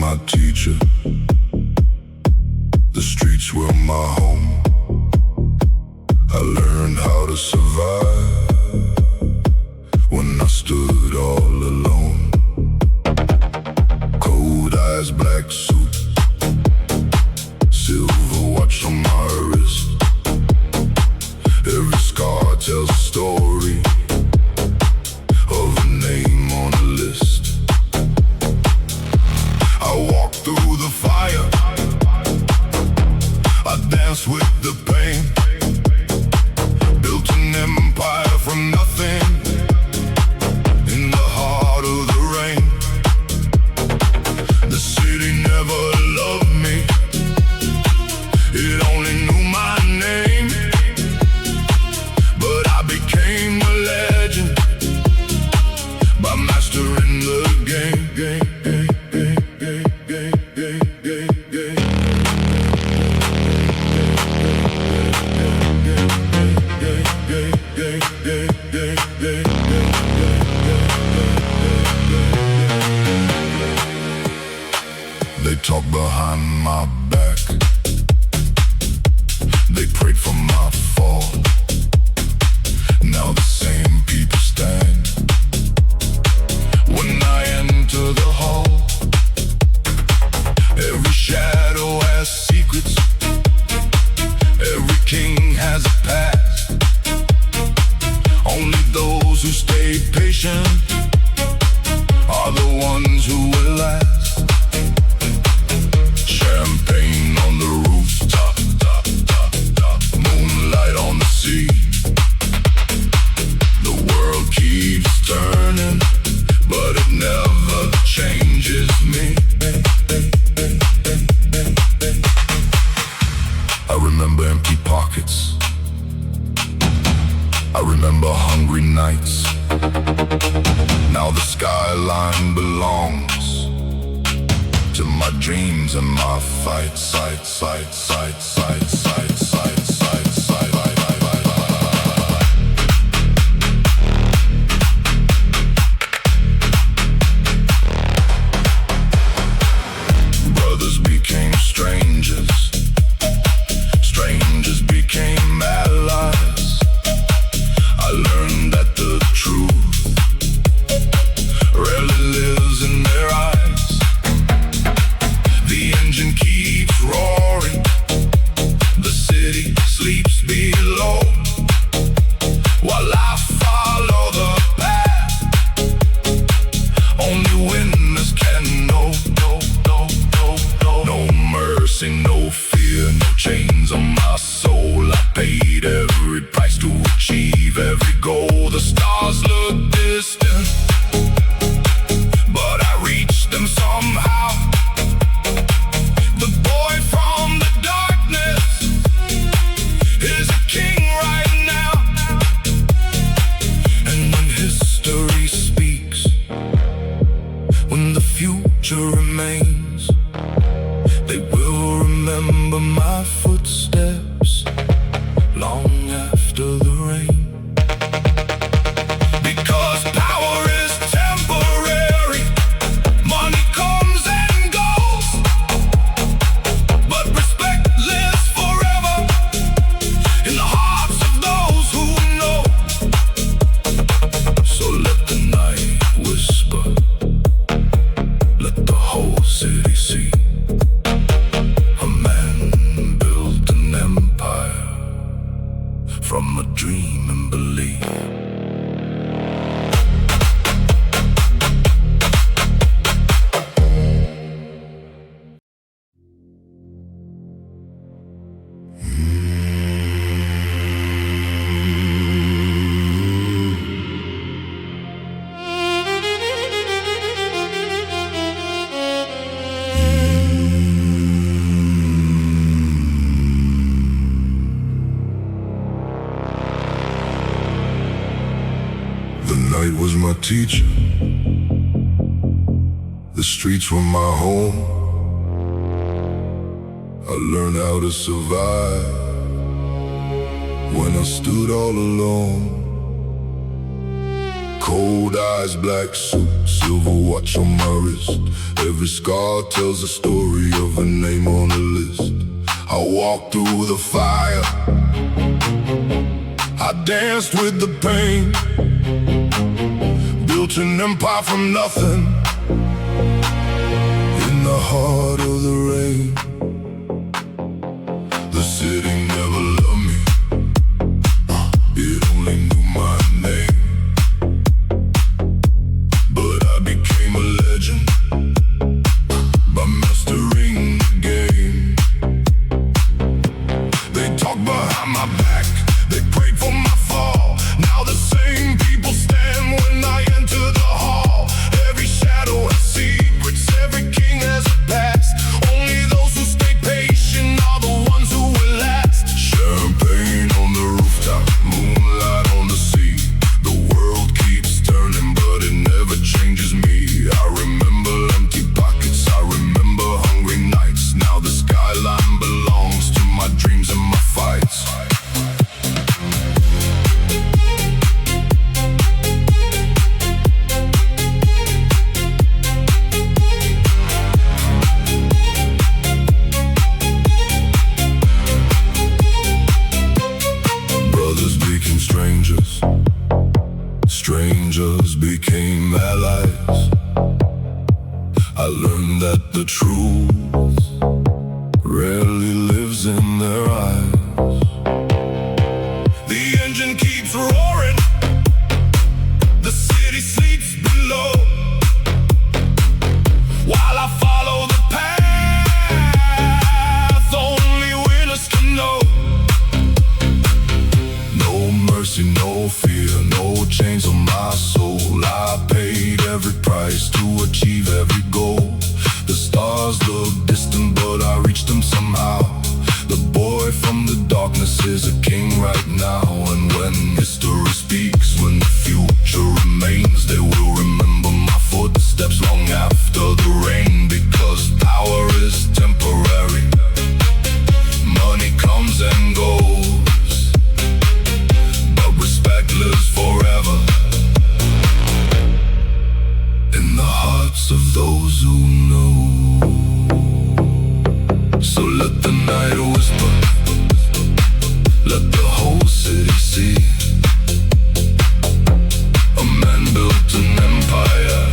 my teacher. The streets were my home. I learned how to survive when I stood all alone. Cold eyes, black suit, silver watch on my wrist. Every scar tells a story of a name on a list. I walked through the fire, I danced with the pain, built an empire from nothing in the heart of the rain. The city never loved me, it only knew my name. But I became a legend by mastering the game. They talk behind my back, they prayed for my fall. Now the same people stand when I enter the hall. Every shadow has secrets, every king has a past. Only those who stay patient are the ones who will last. Champagne on the rooftop, moonlight on the sea. The world keeps turning, but it never changes me. I remember empty pockets, I remember hungry nights. Now the skyline belongs to my dreams and my fights. Side, side, side, side, side, side, side, side. Brothers became strangers, strangers became allies. I learned that the truth rarely lives in their eyes. The engine keeps roaring, the city sleeps below, while I follow the path only winners can know. No mercy, no fear, no chains on my soul. I paid every price to achieve every goal. The stars look distant, but I reached them somehow. The boy from the darkness is a king right now. And when history speaks, when the future remains, they will remember my footsteps long after the rain. Because power is temporary, money comes and goes, but respect lives forever in the hearts of those who know. So let the night whisper, let the whole city see. A man built an empire from a dream and belief. The night was my teacher, the streets were my home. I learned how to survive when I stood all alone. cold eyes, black suit, silver watch on my wrist. Every scar tells a story of a name on a list. I walked through the fire, I danced with the pain, built an empire from nothing in the heart of the rain. The city never loved me, it only knew my name. But I became a legend by mastering the game. They talk behind my back, they prayed for my fall. Now the same people stand when I enter the hall. Every shadow has secrets, every king has a past. Only those who stay patient are the ones who will last. Champagne on the rooftop, moonlight on the sea. The world keeps turning, but it never changes me. I remember empty pockets, I remember hungry nights. Now the skyline belongs to my dreams and my fights. Brothers became strangers, strangers became allies. I learned that the truth rarely lives in their eyes. The engine keeps roaring, the city sleeps below, while I follow the path only winners can know. No mercy, no fear, no chains on my soul. I paid every price to achieve every goal. The stars look distant, but I reached them somehow. The boy from the darkness is a king right now. And when history speaks, when the future remains, they will remember my footsteps long after the rain. Because power is temporary, money comes and goes, but respect lives forever in the hearts of those who know. So let the night whisper, let the whole city see. A man built an empire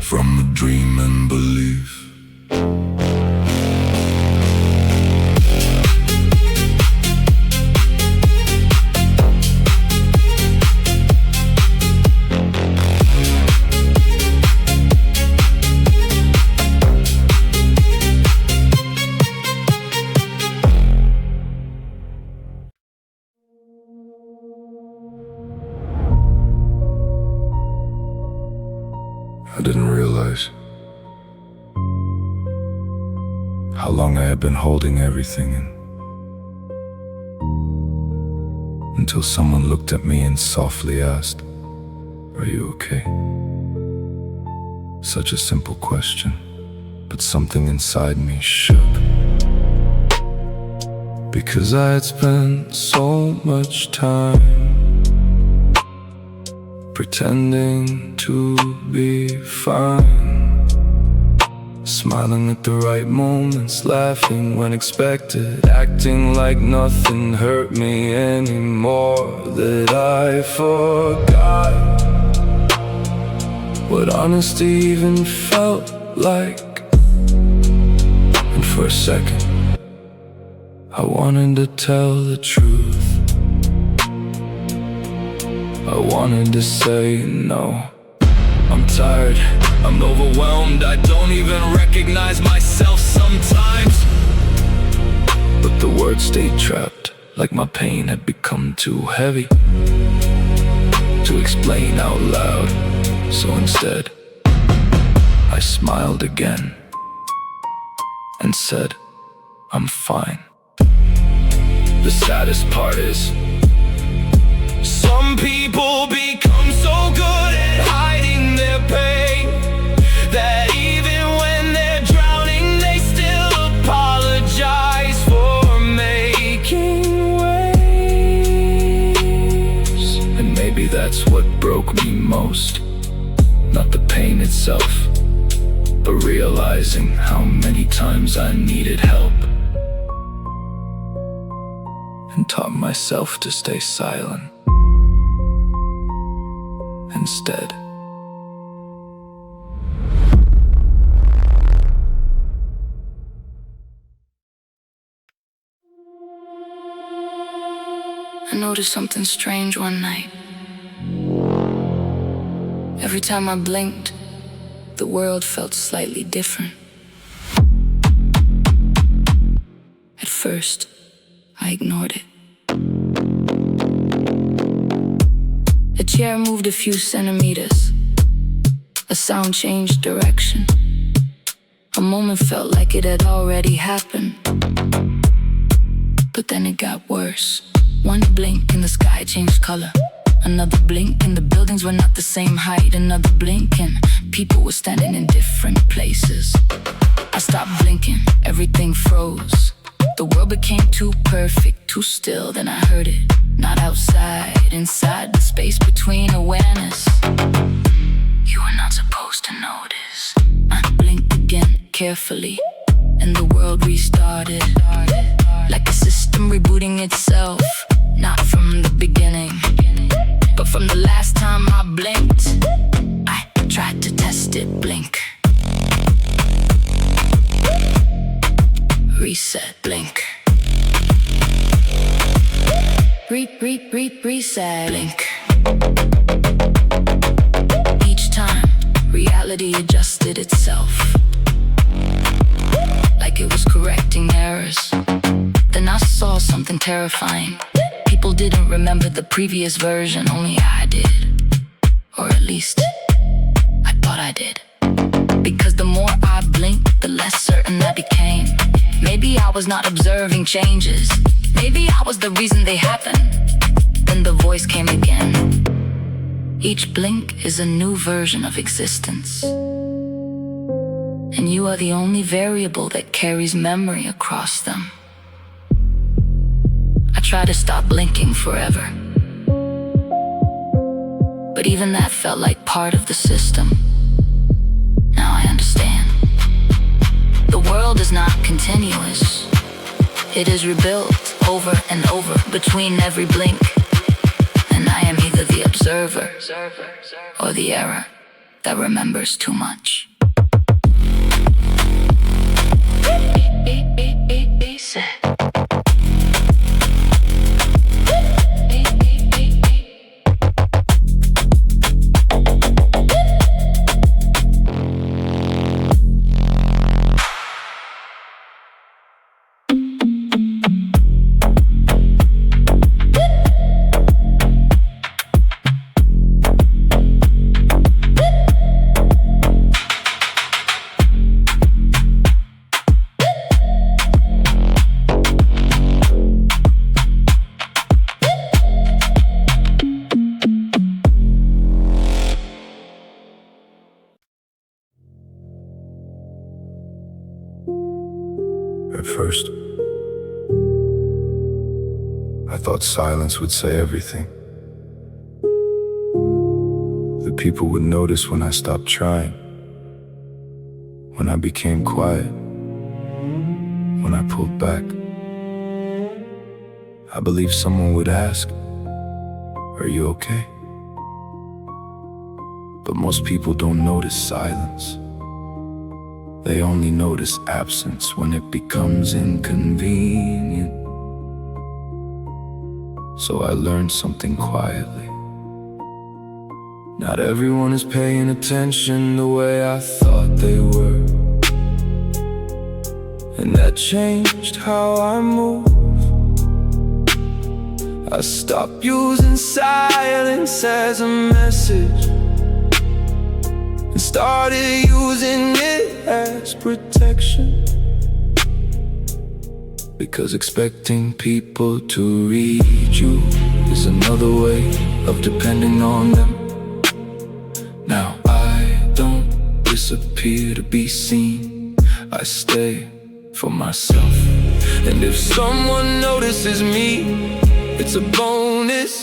from a dream and belief. I didn't realize how long I had been holding everything in, until someone looked at me and softly asked, "Are you okay?" Such a simple question, but something inside me shook. Because I had spent so much time pretending to be fine, smiling at the right moments, laughing when expected, acting like nothing hurt me anymore. That I forgot what honesty even felt like. And for a second, I wanted to tell the truth. I wanted to say no. I'm tired, I'm overwhelmed, I don't even recognize myself sometimes. But the words stayed trapped, like my pain had become too heavy to explain out loud. So instead, I smiled again and said, I'm fine. The saddest part is, some people become so good at hiding their pain that even when they're drowning, they still apologize for making waves. And maybe that's what broke myself, but realizing how many times I needed help, and taught myself to stay silent instead. I noticed something strange one night. Every time I blinked, the world felt slightly different. At first, I ignored it. A chair moved a few centimeters. A sound changed direction. A moment felt like it had already happened. But then it got worse. One blink and the sky changed color. Another blink and the buildings were not the same height. Another blink and people were standing in different places. I stopped blinking, everything froze. The world became too perfect, too still. Then I heard it, not outside, inside the space between awareness. You were not supposed to notice. I blinked again, carefully, and the world restarted. Like a system rebooting itself. Not from the beginning, but from the last time I blinked. I tried to test it, blink. Reset, blink. Reset, blink. Each time, reality adjusted itself, like it was correcting errors. Then I saw something terrifying. People didn't remember the previous version, only I did. Or at least, I thought I did. Because the more I blinked, the less certain I became. Maybe I was not observing changes. Maybe I was the reason they happened. Then the voice came again. Each blink is a new version of existence. And you are the only variable that carries memory across them. I tried to stop blinking forever, but even that felt like part of the system. Now I understand. The world is not continuous. It is rebuilt over and over between every blink. And I am either the observer or the error that remembers too much. At first, I thought silence would say everything. The people would notice when I stopped trying, when I became quiet, when I pulled back. I believed someone would ask, "Are you okay?" But most people don't notice silence. They only notice absence when it becomes inconvenient. So I learned something quietly. Not everyone is paying attention the way I thought they were. And that changed how I move. I stopped using silence as a message and started using it as protection. Because expecting people to read you is another way of depending on them. Now I don't disappear to be seen, I stay for myself. And if someone notices me, it's a bonus,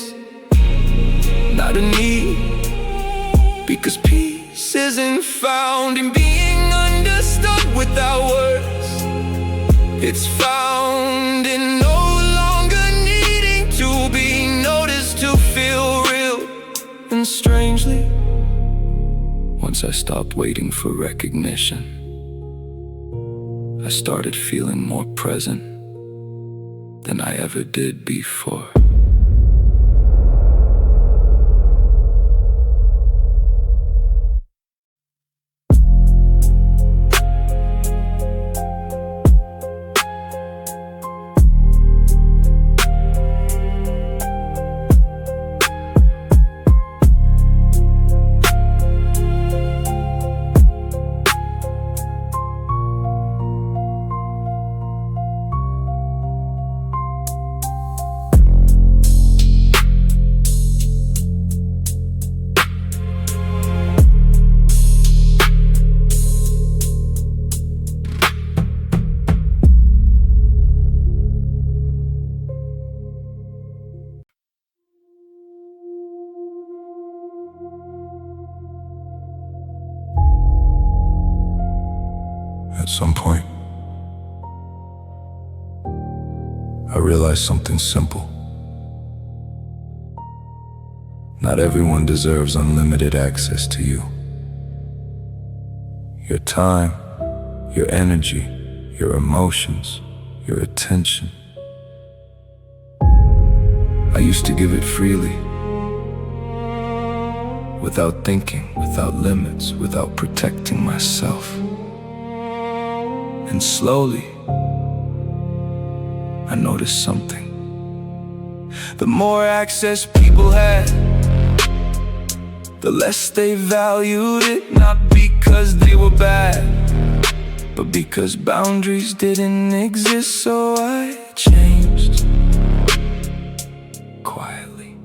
not a need. Because peace peace isn't found in being understood without words. It's found in no longer needing to be noticed to feel real. And strangely, once I stopped waiting for recognition, I started feeling more present than I ever did before. At some point, I realized something simple. Not everyone deserves unlimited access to you. Your time, your energy, your emotions, your attention. I used to give it freely, without thinking, without limits, without protecting myself. And slowly, I noticed something. The more access people had, the less they valued it. Not because they were bad, but because boundaries didn't exist. So I changed quietly.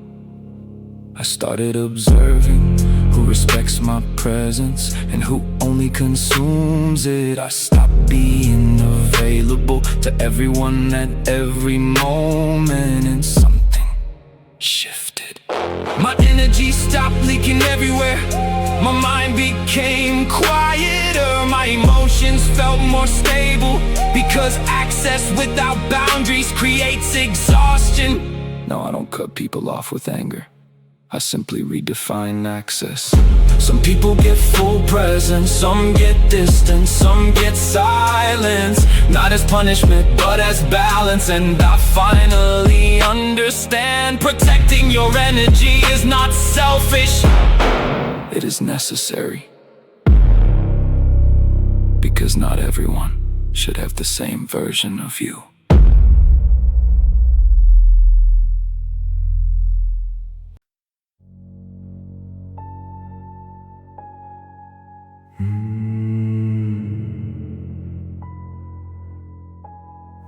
I started observing who respects my presence and who only consumes it. I stopped being available to everyone at every moment, and something shifted. My energy stopped leaking everywhere. My mind became quieter. My emotions felt more stable, because access without boundaries creates exhaustion. No, I don't cut people off with anger. I simply redefine access. Some people get full presence, some get distance, some get silence. Not as punishment, but as balance. And I finally understand, protecting your energy is not selfish. It is necessary. Because not everyone should have the same version of you.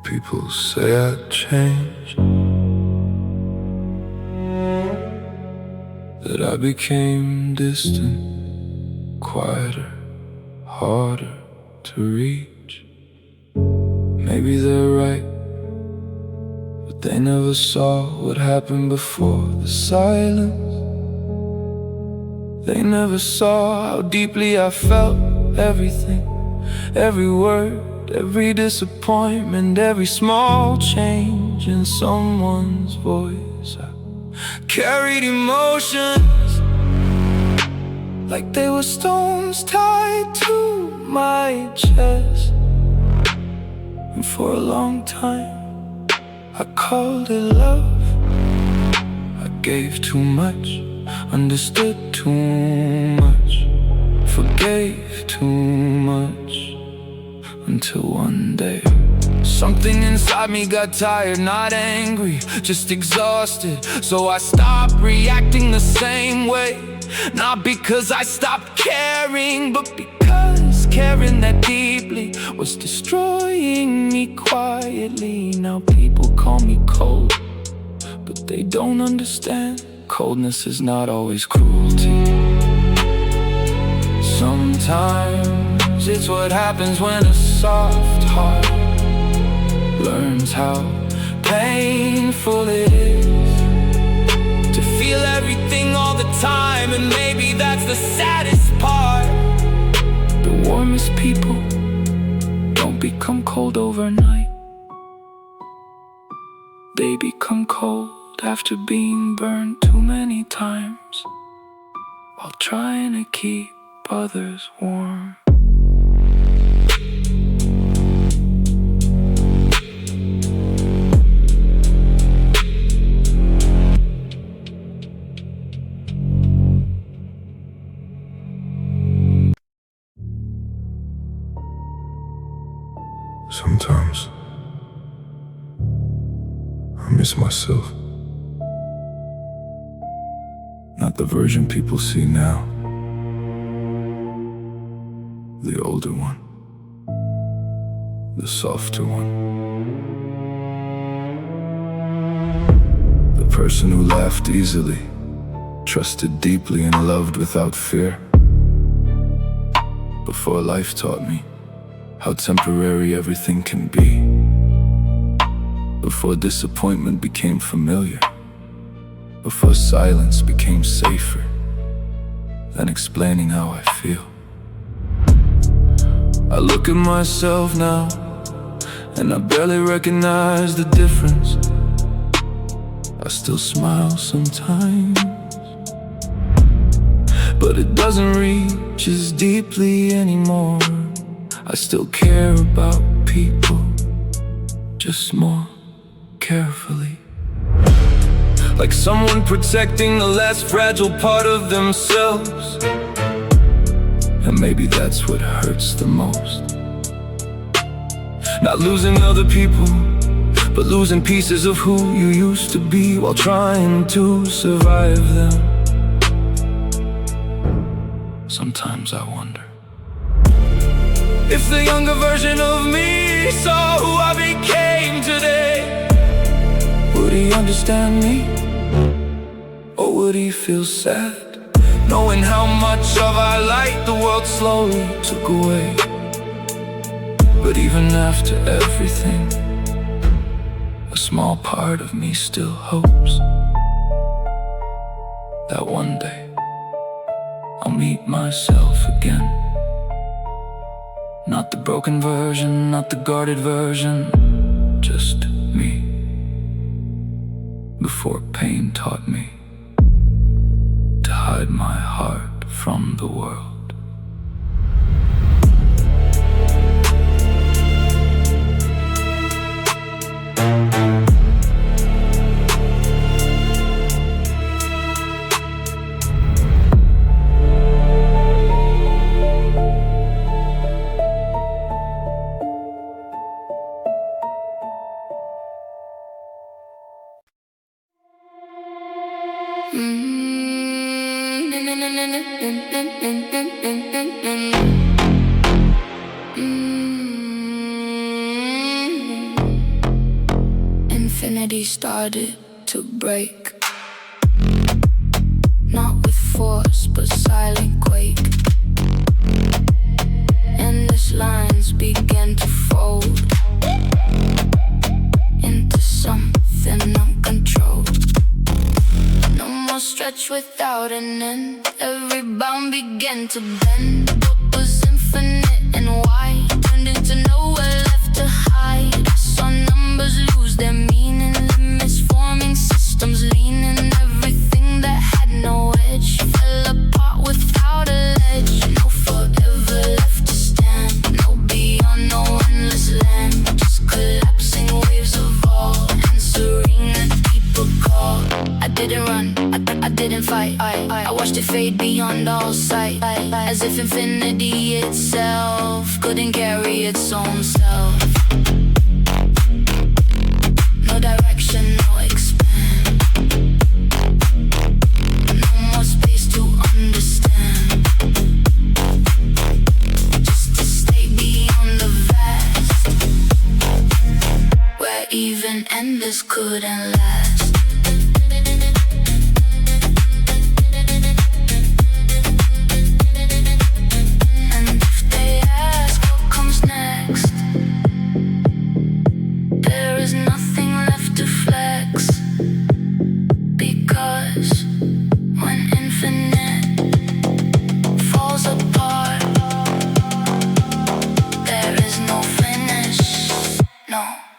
People say I changed, that I became distant, quieter, harder to reach. Maybe they're right, but they never saw what happened before the silence. They never saw how deeply I felt everything, every word, every disappointment, every small change in someone's voice. I carried emotions like they were stones tied to my chest. And for a long time, I called it love. I gave too much, understood too much, forgave too much. Until one day, something inside me got tired, not angry, just exhausted. So I stopped reacting the same way. Not because I stopped caring, but because caring that deeply was destroying me quietly. Now people call me cold, but they don't understand. Coldness is not always cruelty. Sometimes it's what happens when a soft heart learns how painful it is to feel everything everything all the time, and maybe that's the saddest part. The warmest people don't become cold overnight. They become cold after being burned too many times, while trying to keep others warm. Sometimes I miss myself. Not the version people see now, the older one, the softer one, the person who laughed easily, trusted deeply, and loved without fear. Before life taught me how temporary everything can be. Before disappointment became familiar. Before silence became safer than explaining how I feel. I look at myself now, and I barely recognize the difference. I still smile sometimes, but it doesn't reach as deeply anymore. I still care about people, just more carefully. Like someone protecting the less fragile part of themselves. And maybe that's what hurts the most. Not losing other people, but losing pieces of who you used to be while trying to survive them. Sometimes I wonder if the younger version of me saw who I became today, would he understand me? Or would he feel sad, knowing how much of our light the world slowly took away? But even after everything, a small part of me still hopes that one day I'll meet myself again. Not the broken version, not the guarded version, just me. Before pain taught me to hide my heart from the world. Infinity started to break, not with force but silent quake. Endless lines began to fold into something uncontrolled. No more stretch without an end. Every bound began to bend. What was infinite and wide turned into nowhere left to hide. I saw numbers lose their meaning, limits forming systems leaning. Everything that had no edge fell apart without a ledge. No forever left to stand, no beyond, no endless land. Just collapsing waves of all, answering the deeper call. I didn't run, I didn't fight. I watched it fade beyond all sight, as if infinity itself couldn't carry its own self. No direction, no expand. No more space to understand. Just to stay beyond the vast, where even endless couldn't last. And if they ask what comes next, there is nothing left to flex, because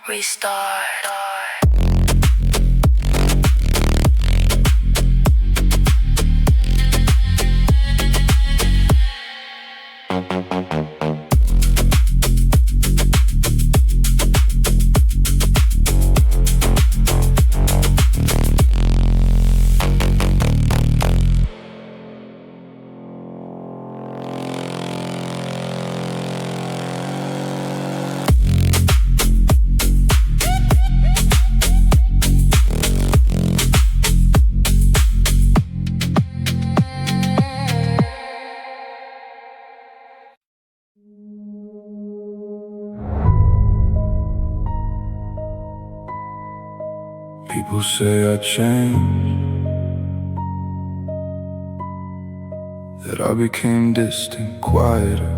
Restart. People say I changed, that I became distant, quieter,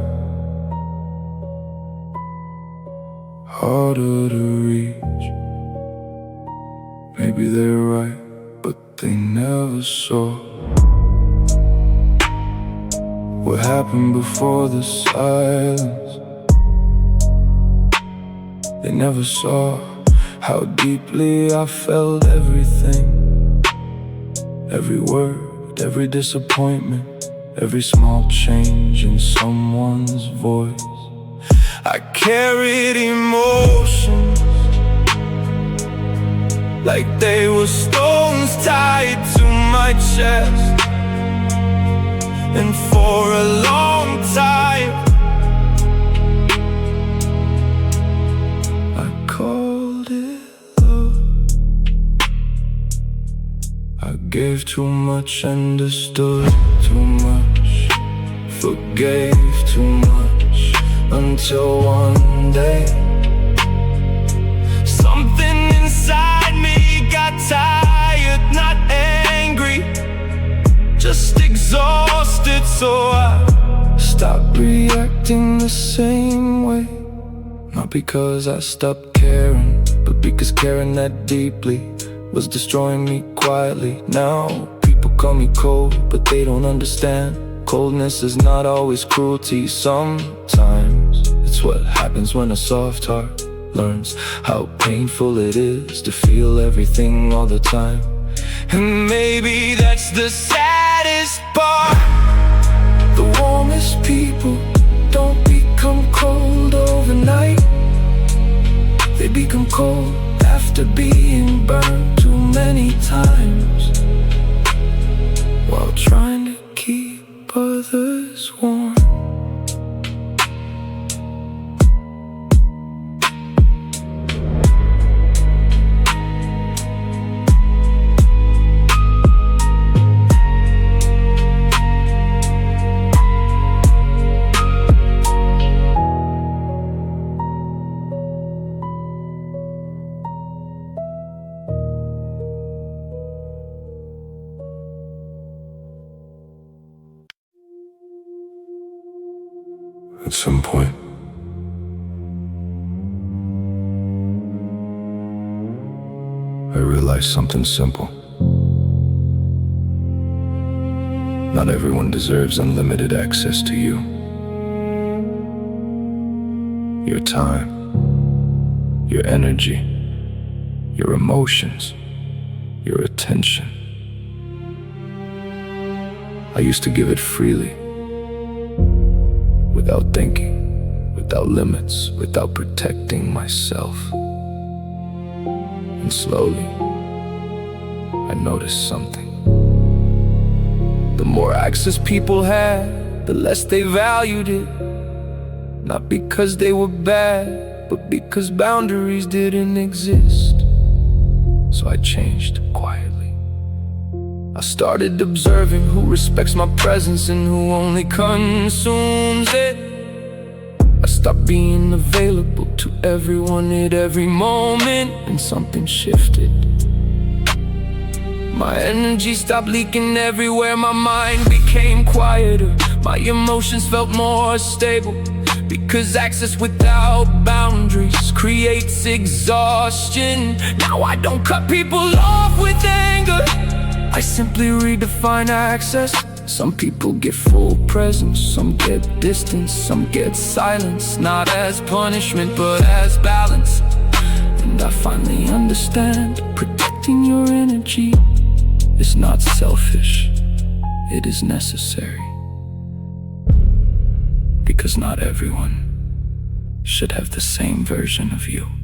harder to reach. Maybe they're right, but they never saw what happened before the silence. They never saw how deeply I felt everything. Every word, every disappointment, every small change in someone's voice. I carried emotions like they were stones tied to my chest. And for a long time I called it love. I gave too much, understood too much, forgave too much, until one day something inside me got tired, not angry, just exhausted. So I stopped reacting the same way. Not because I stopped caring, but because caring that deeply was destroying me quietly. Now people call me cold, but they don't understand. Coldness is not always cruelty. Sometimes it's what happens when a soft heart learns how painful it is to feel everything all the time. And maybe that's the saddest part. The warmest people don't become cold overnight. They become cold after being burned too many times, while trying to keep others warm. At some point, I realized something simple. Not everyone deserves unlimited access to you. Your time, your energy, your emotions, your attention. I used to give it freely, without thinking, without limits, without protecting myself. And slowly, I noticed something. The more access people had, the less they valued it. Not because they were bad, but because boundaries didn't exist. So I changed quietly. I started observing who respects my presence and who only consumes it. I stopped being available to everyone at every moment, and something shifted. My energy stopped leaking everywhere, my mind became quieter, my emotions felt more stable. Because access without boundaries creates exhaustion. Now I don't cut people off with anger, I simply redefine access. Some people get full presence, some get distance, some get silence. Not as punishment, but as balance. And I finally understand, protecting your energy is not selfish, it is necessary. Because not everyone should have the same version of you.